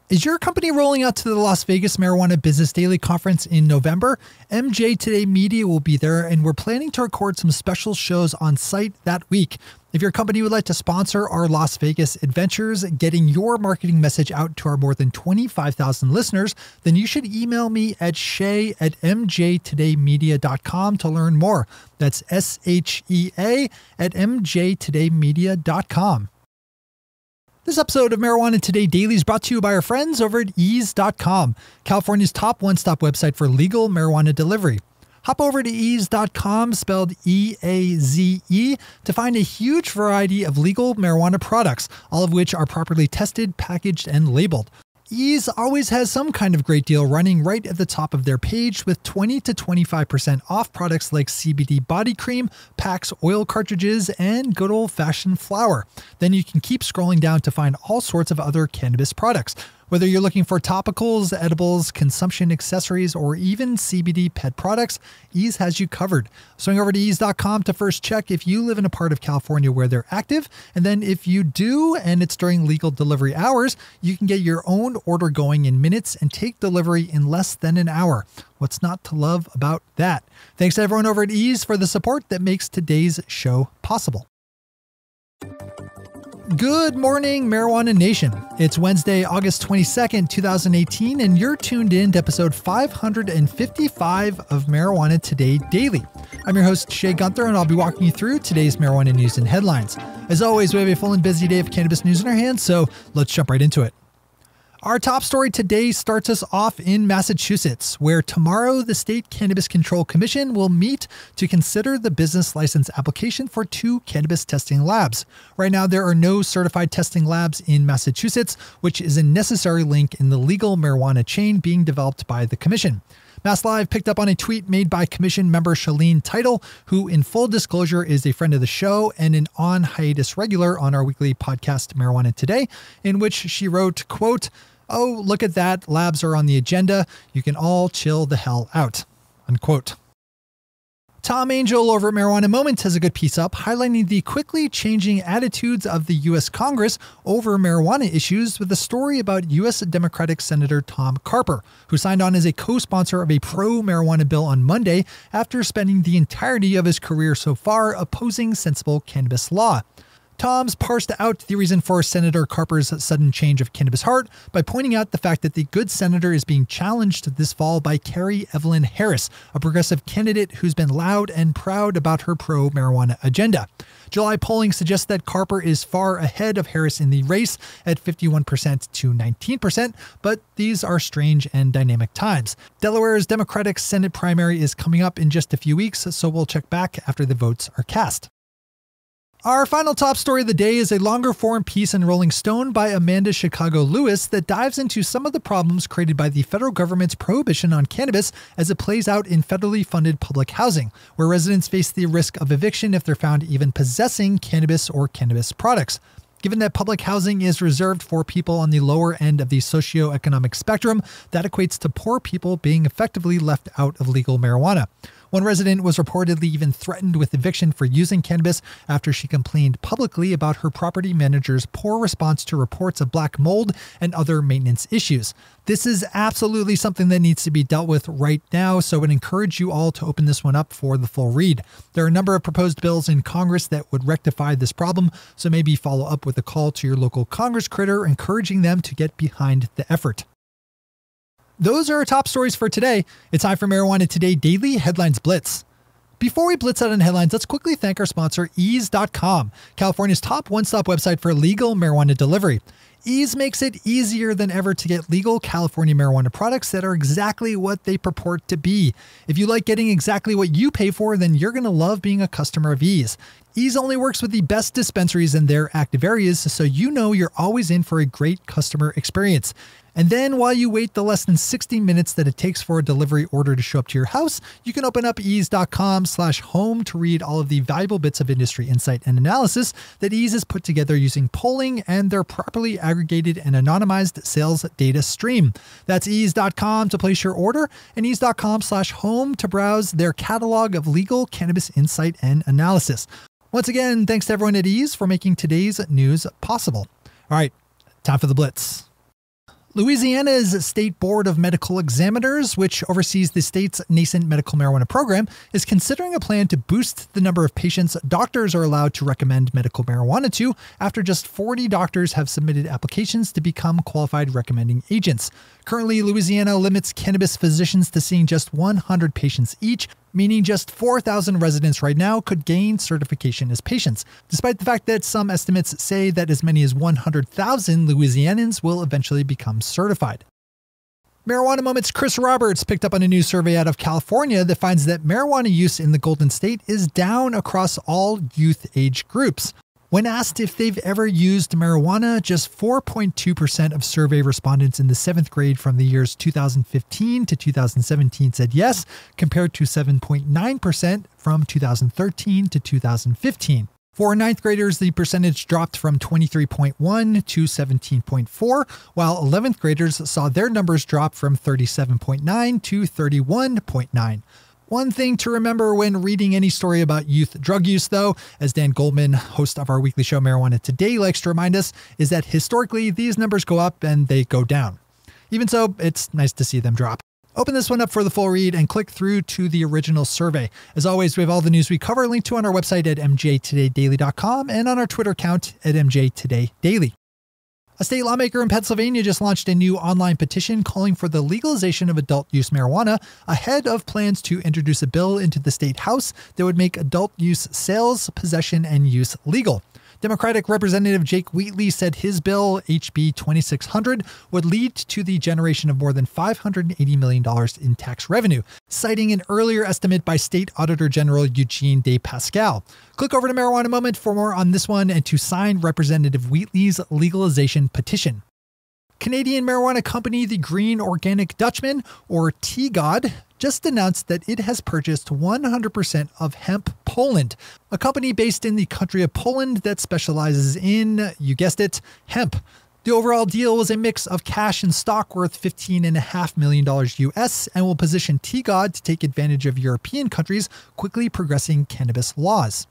Is your company rolling out to the Las Vegas Marijuana Business Daily Conference in November? MJ Today Media will be there, and we're planning to record some special shows on site that week. If your company would like to sponsor our Las Vegas adventures, getting your marketing message out to our more than 25,000 listeners, then you should email me at shay@mjtodaymedia.com to learn more. That's SHEA@mjtodaymedia.com. This episode of Marijuana Today Daily is brought to you by our friends over at ease.com, California's top one-stop website for legal marijuana delivery. Hop over to ease.com, spelled E-A-Z-E, to find a huge variety of legal marijuana products, all of which are properly tested, packaged, and labeled. Ease always has some kind of great deal running right at the top of their page, with 20 to 25% off products like CBD body cream, packs, oil cartridges, and good old-fashioned flour. Then you can keep scrolling down to find all sorts of other cannabis products. Whether you're looking for topicals, edibles, consumption accessories, or even CBD pet products, Ease has you covered. Swing over to ease.com to first check if you live in a part of California where they're active, and then if you do and it's during legal delivery hours, you can get your own order going in minutes and take delivery in less than an hour. What's not to love about that? Thanks to everyone over at Ease for the support that makes today's show possible. Good morning, Marijuana Nation. It's Wednesday, August 22nd, 2018, and you're tuned in to episode 555 of Marijuana Today Daily. I'm your host, Shay Gunther, and I'll be walking you through today's marijuana news and headlines. As always, we have a full and busy day of cannabis news in our hands, so let's jump right into it. Our top story today starts us off in Massachusetts, where tomorrow the State Cannabis Control Commission will meet to consider the business license application for 2 cannabis testing labs. Right now, there are no certified testing labs in Massachusetts, which is a necessary link in the legal marijuana chain being developed by the commission. Mass Live picked up on a tweet made by Commission member Shalene Title, who in full disclosure is a friend of the show and an on-hiatus regular on our weekly podcast Marijuana Today, in which she wrote, quote, "Oh, look at that. Labs are on the agenda. You can all chill the hell out," unquote. Tom Angel over at Marijuana Moments has a good piece up highlighting the quickly changing attitudes of the U.S. Congress over marijuana issues with a story about U.S. Democratic Senator Tom Carper, who signed on as a co-sponsor of a pro-marijuana bill on Monday after spending the entirety of his career so far opposing sensible cannabis law. Tom's parsed out the reason for Senator Carper's sudden change of cannabis heart by pointing out the fact that the good senator is being challenged this fall by Carrie Evelyn Harris, a progressive candidate who's been loud and proud about her pro-marijuana agenda. July polling suggests that Carper is far ahead of Harris in the race at 51% to 19%, but these are strange and dynamic times. Delaware's Democratic Senate primary is coming up in just a few weeks, so we'll check back after the votes are cast. Our final top story of the day is a longer form piece in Rolling Stone by Amanda Chicago Lewis that dives into some of the problems created by the federal government's prohibition on cannabis as it plays out in federally funded public housing, where residents face the risk of eviction if they're found even possessing cannabis or cannabis products. Given that public housing is reserved for people on the lower end of the socioeconomic spectrum, that equates to poor people being effectively left out of legal marijuana. One resident was reportedly even threatened with eviction for using cannabis after she complained publicly about her property manager's poor response to reports of black mold and other maintenance issues. This is absolutely something that needs to be dealt with right now, so I would encourage you all to open this one up for the full read. There are a number of proposed bills in Congress that would rectify this problem, so maybe follow up with a call to your local Congress critter, encouraging them to get behind the effort. Those are our top stories for today. It's time for Marijuana Today Daily Headlines Blitz. Before we blitz out on headlines, let's quickly thank our sponsor, Ease.com, California's top one-stop website for legal marijuana delivery. Ease makes it easier than ever to get legal California marijuana products that are exactly what they purport to be. If you like getting exactly what you pay for, then you're going to love being a customer of Ease. Ease only works with the best dispensaries in their active areas, so you know you're always in for a great customer experience. And then while you wait the less than 60 minutes that it takes for a delivery order to show up to your house, you can open up ease.com/home to read all of the valuable bits of industry insight and analysis that Ease has put together using polling and their properly aggregated and anonymized sales data stream. That's ease.com to place your order and ease.com/home to browse their catalog of legal cannabis insight and analysis. Once again, thanks to everyone at Ease for making today's news possible. All right, time for the Blitz. Louisiana's State Board of Medical Examiners, which oversees the state's nascent medical marijuana program, is considering a plan to boost the number of patients doctors are allowed to recommend medical marijuana to after just 40 doctors have submitted applications to become qualified recommending agents. Currently, Louisiana limits cannabis physicians to seeing just 100 patients each, meaning just 4,000 residents right now could gain certification as patients, despite the fact that some estimates say that as many as 100,000 Louisianans will eventually become certified. Marijuana Moment's Chris Roberts picked up on a new survey out of California that finds that marijuana use in the Golden State is down across all youth age groups. When asked if they've ever used marijuana, just 4.2% of survey respondents in the 7th grade from the years 2015 to 2017 said yes, compared to 7.9% from 2013 to 2015. For 9th graders, the percentage dropped from 23.1 to 17.4, while 11th graders saw their numbers drop from 37.9 to 31.9. One thing to remember when reading any story about youth drug use, though, as Dan Goldman, host of our weekly show Marijuana Today, likes to remind us, is that historically these numbers go up and they go down. Even so, it's nice to see them drop. Open this one up for the full read and click through to the original survey. As always, we have all the news we cover linked to on our website at mjtodaydaily.com and on our Twitter account at mjtodaydaily. A state lawmaker in Pennsylvania just launched a new online petition calling for the legalization of adult use marijuana ahead of plans to introduce a bill into the state house that would make adult use sales, possession, and use legal. Democratic Representative Jake Wheatley said his bill, HB 2600, would lead to the generation of more than $580 million in tax revenue, citing an earlier estimate by State Auditor General Eugene DePascal. Click over to Marijuana Moment for more on this one and to sign Representative Wheatley's legalization petition. Canadian marijuana company The Green Organic Dutchman, or TGOD, just announced that it has purchased 100% of HemPoland, a company based in the country of Poland that specializes in, you guessed it, hemp. The overall deal was a mix of cash and stock worth $15.5 million US and will position TGOD to take advantage of European countries quickly progressing cannabis laws.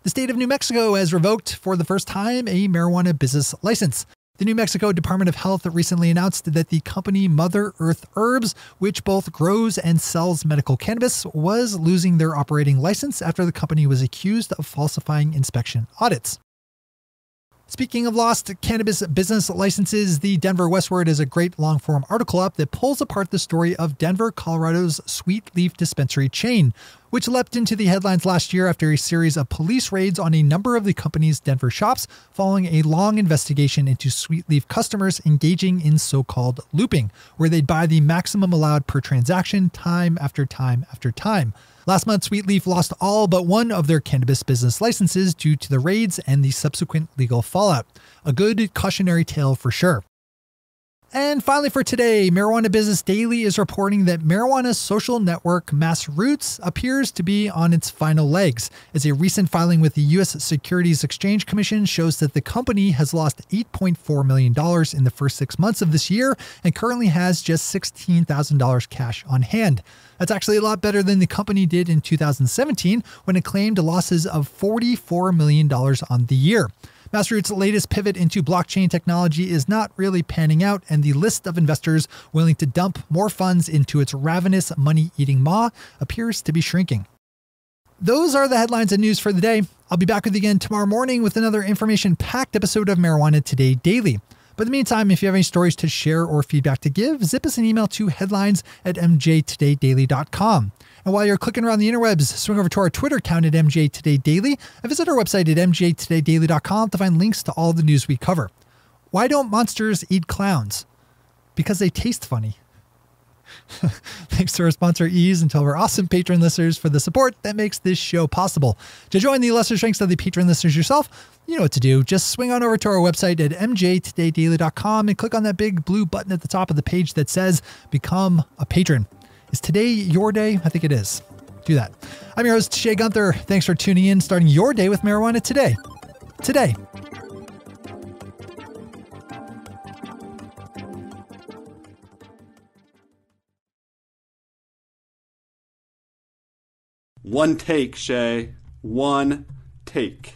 The state of New Mexico has revoked for the first time a marijuana business license. The New Mexico Department of Health recently announced that the company Mother Earth Herbs, which both grows and sells medical cannabis, was losing their operating license after the company was accused of falsifying inspection audits. Speaking of lost cannabis business licenses, the Denver Westword is a great long-form article up that pulls apart the story of Denver, Colorado's Sweet Leaf dispensary chain, which leapt into the headlines last year after a series of police raids on a number of the company's Denver shops following a long investigation into Sweet Leaf customers engaging in so-called looping, where they'd buy the maximum allowed per transaction time after time after time. Last month, Sweet Leaf lost all but one of their cannabis business licenses due to the raids and the subsequent legal fallout. A good cautionary tale for sure. And finally for today, Marijuana Business Daily is reporting that marijuana's social network Massroots appears to be on its final legs, as a recent filing with the U.S. Securities Exchange Commission shows that the company has lost $8.4 million in the first 6 months of this year and currently has just $16,000 cash on hand. That's actually a lot better than the company did in 2017 when it claimed losses of $44 million on the year. Massroots' latest pivot into blockchain technology is not really panning out, and the list of investors willing to dump more funds into its ravenous money-eating maw appears to be shrinking. Those are the headlines and news for the day. I'll be back with you again tomorrow morning with another information-packed episode of Marijuana Today Daily. But in the meantime, if you have any stories to share or feedback to give, zip us an email to headlines@mjtodaydaily.com. And while you're clicking around the interwebs, swing over to our Twitter account at mjtodaydaily and visit our website at mjtodaydaily.com to find links to all the news we cover. Why don't monsters eat clowns? Because they taste funny. Thanks to our sponsor Ease and to our awesome patron listeners for the support that makes this show possible. To join the lesser strengths of the patron listeners yourself, you know what to do. Just swing on over to our website at mjtodaydaily.com and click on that big blue button at the top of the page that says Become a Patron. Is today your day? I think it is. Do that. I'm your host, Shay Gunther. Thanks for tuning in, starting your day with Marijuana Today. Today. One take, Shay. One take.